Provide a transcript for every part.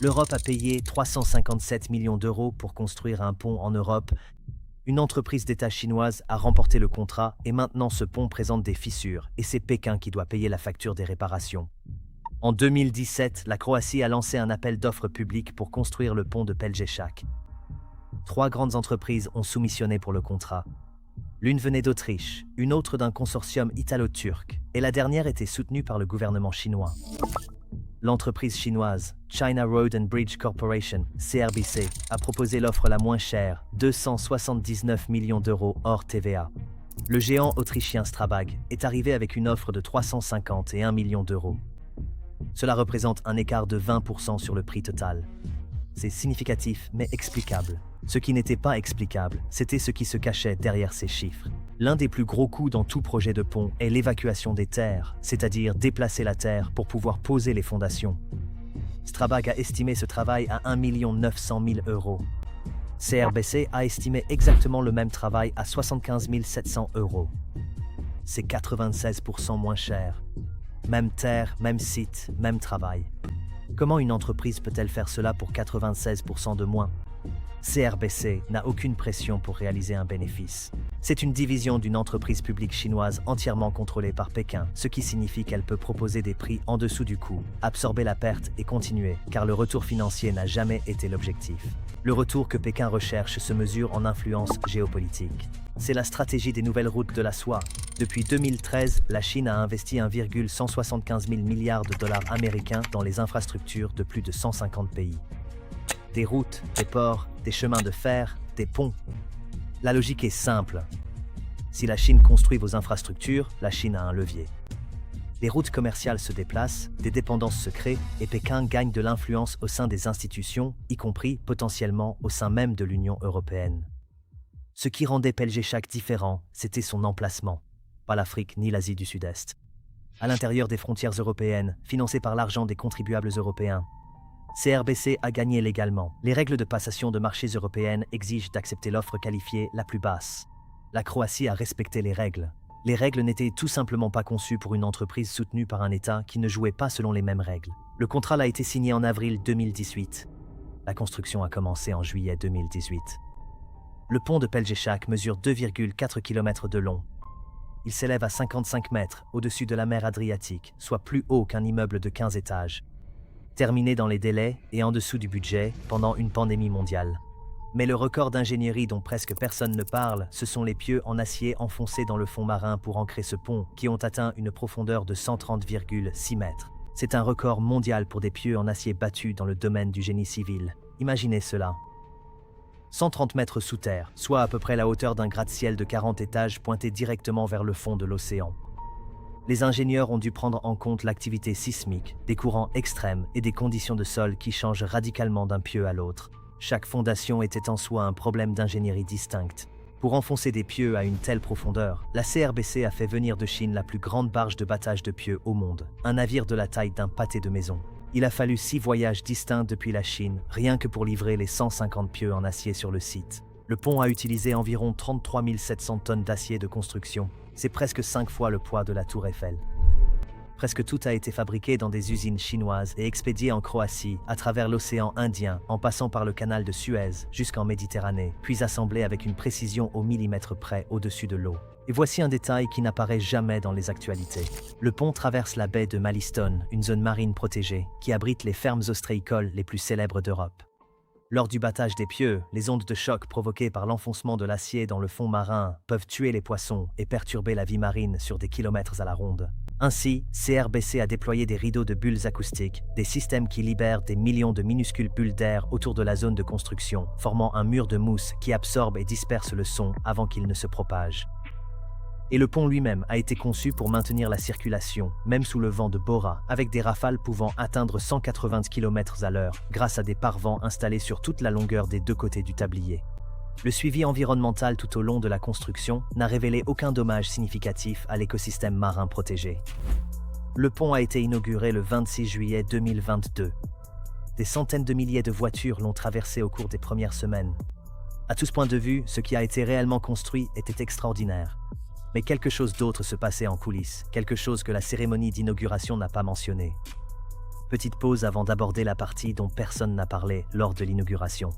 L'Europe a payé 357 millions d'euros pour construire un pont en Europe. Une entreprise d'État chinoise a remporté le contrat et maintenant ce pont présente des fissures et c'est Pékin qui doit payer la facture des réparations. En 2017, la Croatie a lancé un appel d'offres public pour construire le pont de Pelješac. 3 grandes entreprises ont soumissionné pour le contrat. L'une venait d'Autriche, une autre d'un consortium italo-turc, et la dernière était soutenue par le gouvernement chinois. L'entreprise chinoise China Road and Bridge Corporation, CRBC, a proposé l'offre la moins chère, 279 millions d'euros hors TVA. Le géant autrichien Strabag est arrivé avec une offre de 351 millions d'euros. Cela représente un écart de 20% sur le prix total. C'est significatif mais explicable. Ce qui n'était pas explicable, c'était ce qui se cachait derrière ces chiffres. L'un des plus gros coûts dans tout projet de pont est l'évacuation des terres, c'est-à-dire déplacer la terre pour pouvoir poser les fondations. Strabag a estimé ce travail à 1 900 000 euros. CRBC a estimé exactement le même travail à 75 700 euros. C'est 96% moins cher. Même terre, même site, même travail. Comment une entreprise peut-elle faire cela pour 96% de moins ? CRBC n'a aucune pression pour réaliser un bénéfice. C'est une division d'une entreprise publique chinoise entièrement contrôlée par Pékin, ce qui signifie qu'elle peut proposer des prix en dessous du coût, absorber la perte et continuer, car le retour financier n'a jamais été l'objectif. Le retour que Pékin recherche se mesure en influence géopolitique. C'est la stratégie des nouvelles routes de la soie. Depuis 2013, la Chine a investi 1,175 milliards de dollars américains dans les infrastructures de plus de 150 pays. Des routes, des ports, des chemins de fer, des ponts. La logique est simple. Si la Chine construit vos infrastructures, la Chine a un levier. Les routes commerciales se déplacent, des dépendances se créent et Pékin gagne de l'influence au sein des institutions, y compris potentiellement au sein même de l'Union européenne. Ce qui rendait Pelješac différent, c'était son emplacement. Pas l'Afrique ni l'Asie du Sud-Est. À l'intérieur des frontières européennes, financé par l'argent des contribuables européens. CRBC a gagné légalement. Les règles de passation de marchés européennes exigent d'accepter l'offre qualifiée la plus basse. La Croatie a respecté les règles. Les règles n'étaient tout simplement pas conçues pour une entreprise soutenue par un État qui ne jouait pas selon les mêmes règles. Le contrat a été signé en avril 2018. La construction a commencé en juillet 2018. Le pont de Pelješac mesure 2,4 km de long. Il s'élève à 55 mètres au-dessus de la mer Adriatique, soit plus haut qu'un immeuble de 15 étages. Terminé dans les délais et en dessous du budget pendant une pandémie mondiale. Mais le record d'ingénierie dont presque personne ne parle, ce sont les pieux en acier enfoncés dans le fond marin pour ancrer ce pont, qui ont atteint une profondeur de 130,6 mètres. C'est un record mondial pour des pieux en acier battus dans le domaine du génie civil. Imaginez cela. 130 mètres sous terre, soit à peu près la hauteur d'un gratte-ciel de 40 étages pointé directement vers le fond de l'océan. Les ingénieurs ont dû prendre en compte l'activité sismique, des courants extrêmes et des conditions de sol qui changent radicalement d'un pieu à l'autre. Chaque fondation était en soi un problème d'ingénierie distincte. Pour enfoncer des pieux à une telle profondeur, la CRBC a fait venir de Chine la plus grande barge de battage de pieux au monde, un navire de la taille d'un pâté de maison. Il a fallu 6 voyages distincts depuis la Chine, rien que pour livrer les 150 pieux en acier sur le site. Le pont a utilisé environ 33 700 tonnes d'acier de construction. C'est presque 5 fois le poids de la tour Eiffel. Presque tout a été fabriqué dans des usines chinoises et expédié en Croatie, à travers l'océan Indien, en passant par le canal de Suez jusqu'en Méditerranée, puis assemblé avec une précision au millimètre près au-dessus de l'eau. Et voici un détail qui n'apparaît jamais dans les actualités. Le pont traverse la baie de Mallistone, une zone marine protégée, qui abrite les fermes ostréicoles les plus célèbres d'Europe. Lors du battage des pieux, les ondes de choc provoquées par l'enfoncement de l'acier dans le fond marin peuvent tuer les poissons et perturber la vie marine sur des kilomètres à la ronde. Ainsi, CRBC a déployé des rideaux de bulles acoustiques, des systèmes qui libèrent des millions de minuscules bulles d'air autour de la zone de construction, formant un mur de mousse qui absorbe et disperse le son avant qu'il ne se propage. Et le pont lui-même a été conçu pour maintenir la circulation, même sous le vent de Bora, avec des rafales pouvant atteindre 180 km à l'heure, grâce à des pare-vents installés sur toute la longueur des 2 côtés du tablier. Le suivi environnemental tout au long de la construction n'a révélé aucun dommage significatif à l'écosystème marin protégé. Le pont a été inauguré le 26 juillet 2022. Des centaines de milliers de voitures l'ont traversé au cours des premières semaines. À tout ce point de vue, ce qui a été réellement construit était extraordinaire. Mais quelque chose d'autre se passait en coulisses, quelque chose que la cérémonie d'inauguration n'a pas mentionné. Petite pause avant d'aborder la partie dont personne n'a parlé lors de l'inauguration.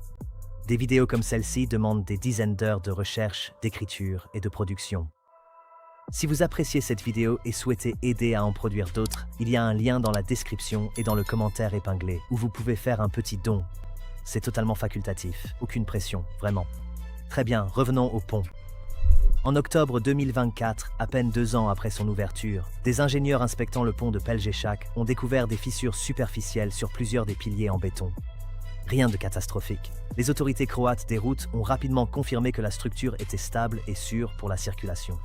Des vidéos comme celle-ci demandent des dizaines d'heures de recherche, d'écriture et de production. Si vous appréciez cette vidéo et souhaitez aider à en produire d'autres, il y a un lien dans la description et dans le commentaire épinglé où vous pouvez faire un petit don. C'est totalement facultatif, aucune pression, vraiment. Très bien, revenons au pont. En octobre 2024, à peine 2 ans après son ouverture, des ingénieurs inspectant le pont de Pelješac ont découvert des fissures superficielles sur plusieurs des piliers en béton. Rien de catastrophique. Les autorités croates des routes ont rapidement confirmé que la structure était stable et sûre pour la circulation.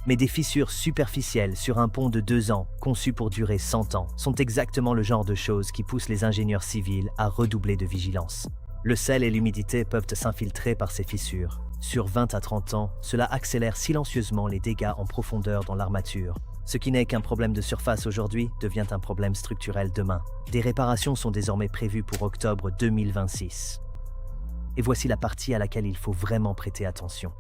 Mais des fissures superficielles sur un pont de 2 ans, conçu pour durer 100 ans, sont exactement le genre de choses qui poussent les ingénieurs civils à redoubler de vigilance. Le sel et l'humidité peuvent s'infiltrer par ces fissures. Sur 20 à 30 ans, cela accélère silencieusement les dégâts en profondeur dans l'armature. Ce qui n'est qu'un problème de surface aujourd'hui devient un problème structurel demain. Des réparations sont désormais prévues pour octobre 2026. Et voici la partie à laquelle il faut vraiment prêter attention.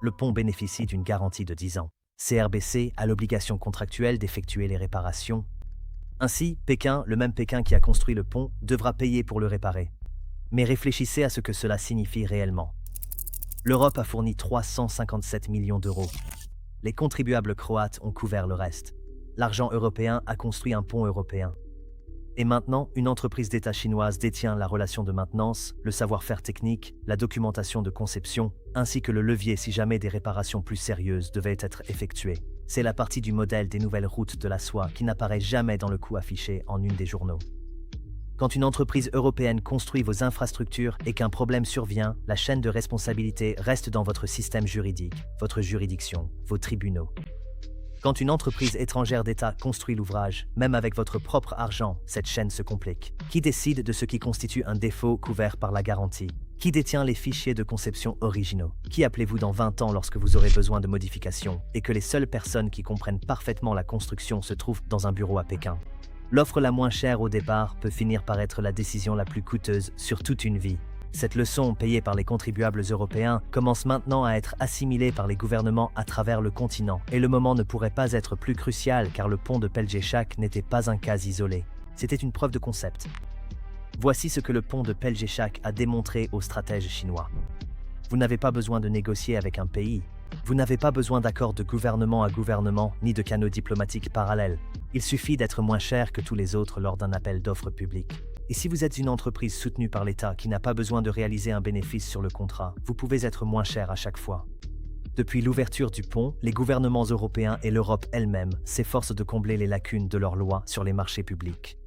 Le pont bénéficie d'une garantie de 10 ans. CRBC a l'obligation contractuelle d'effectuer les réparations. Ainsi, Pékin, le même Pékin qui a construit le pont, devra payer pour le réparer. Mais réfléchissez à ce que cela signifie réellement. L'Europe a fourni 357 millions d'euros. Les contribuables croates ont couvert le reste. L'argent européen a construit un pont européen. Et maintenant, une entreprise d'État chinoise détient la relation de maintenance, le savoir-faire technique, la documentation de conception, ainsi que le levier si jamais des réparations plus sérieuses devaient être effectuées. C'est la partie du modèle des nouvelles routes de la soie qui n'apparaît jamais dans le coût affiché en une des journaux. Quand une entreprise européenne construit vos infrastructures et qu'un problème survient, la chaîne de responsabilité reste dans votre système juridique, votre juridiction, vos tribunaux. Quand une entreprise étrangère d'État construit l'ouvrage, même avec votre propre argent, cette chaîne se complique. Qui décide de ce qui constitue un défaut couvert par la garantie? Qui détient les fichiers de conception originaux? Qui appelez-vous dans 20 ans lorsque vous aurez besoin de modifications et que les seules personnes qui comprennent parfaitement la construction se trouvent dans un bureau à Pékin? L'offre la moins chère au départ peut finir par être la décision la plus coûteuse sur toute une vie. Cette leçon, payée par les contribuables européens, commence maintenant à être assimilée par les gouvernements à travers le continent. Et le moment ne pourrait pas être plus crucial car le pont de Pelješac n'était pas un cas isolé. C'était une preuve de concept. Voici ce que le pont de Pelješac a démontré aux stratèges chinois. Vous n'avez pas besoin de négocier avec un pays. Vous n'avez pas besoin d'accords de gouvernement à gouvernement ni de canaux diplomatiques parallèles. Il suffit d'être moins cher que tous les autres lors d'un appel d'offres public. Et si vous êtes une entreprise soutenue par l'État qui n'a pas besoin de réaliser un bénéfice sur le contrat, vous pouvez être moins cher à chaque fois. Depuis l'ouverture du pont, les gouvernements européens et l'Europe elle-même s'efforcent de combler les lacunes de leurs lois sur les marchés publics.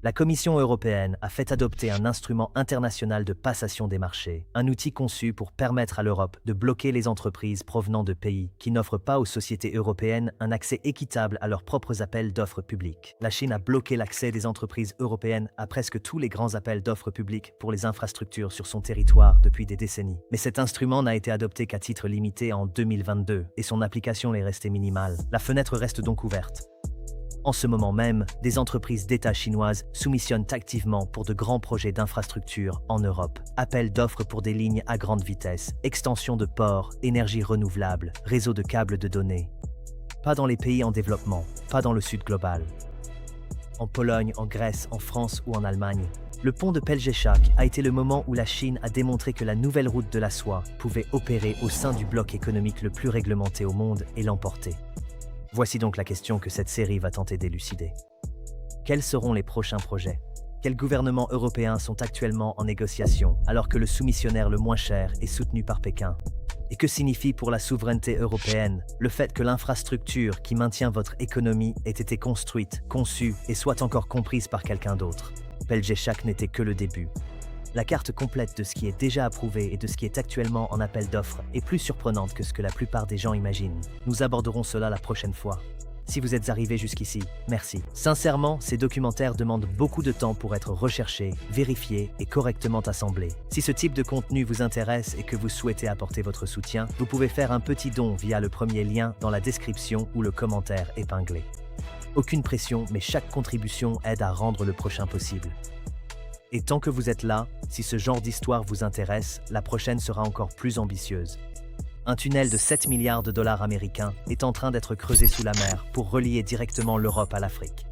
La Commission européenne a fait adopter un instrument international de passation des marchés, un outil conçu pour permettre à l'Europe de bloquer les entreprises provenant de pays qui n'offrent pas aux sociétés européennes un accès équitable à leurs propres appels d'offres publics. La Chine a bloqué l'accès des entreprises européennes à presque tous les grands appels d'offres publics pour les infrastructures sur son territoire depuis des décennies. Mais cet instrument n'a été adopté qu'à titre limité en 2022 et son application est restée minimale. La fenêtre reste donc ouverte. En ce moment même, des entreprises d'État chinoises soumissionnent activement pour de grands projets d'infrastructures en Europe. Appels d'offres pour des lignes à grande vitesse, extension de ports, énergie renouvelable, réseau de câbles de données. Pas dans les pays en développement, pas dans le sud global. En Pologne, en Grèce, en France ou en Allemagne, le pont de Pelješac a été le moment où la Chine a démontré que la nouvelle route de la soie pouvait opérer au sein du bloc économique le plus réglementé au monde et l'emporter. Voici donc la question que cette série va tenter d'élucider. Quels seront les prochains projets? Quels gouvernements européens sont actuellement en négociation alors que le soumissionnaire le moins cher est soutenu par Pékin? Et que signifie pour la souveraineté européenne le fait que l'infrastructure qui maintient votre économie ait été construite, conçue et soit encore comprise par quelqu'un d'autre? Pelješac n'était que le début. La carte complète de ce qui est déjà approuvé et de ce qui est actuellement en appel d'offres est plus surprenante que ce que la plupart des gens imaginent. Nous aborderons cela la prochaine fois. Si vous êtes arrivé jusqu'ici, merci. Sincèrement, ces documentaires demandent beaucoup de temps pour être recherchés, vérifiés et correctement assemblés. Si ce type de contenu vous intéresse et que vous souhaitez apporter votre soutien, vous pouvez faire un petit don via le premier lien dans la description ou le commentaire épinglé. Aucune pression, mais chaque contribution aide à rendre le prochain possible. Et tant que vous êtes là, si ce genre d'histoire vous intéresse, la prochaine sera encore plus ambitieuse. Un tunnel de 7 milliards de dollars américains est en train d'être creusé sous la mer pour relier directement l'Europe à l'Afrique.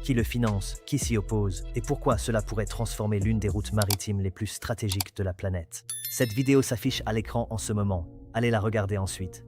Qui le finance? Qui s'y oppose? Et pourquoi cela pourrait transformer l'une des routes maritimes les plus stratégiques de la planète? Cette vidéo s'affiche à l'écran en ce moment. Allez la regarder ensuite.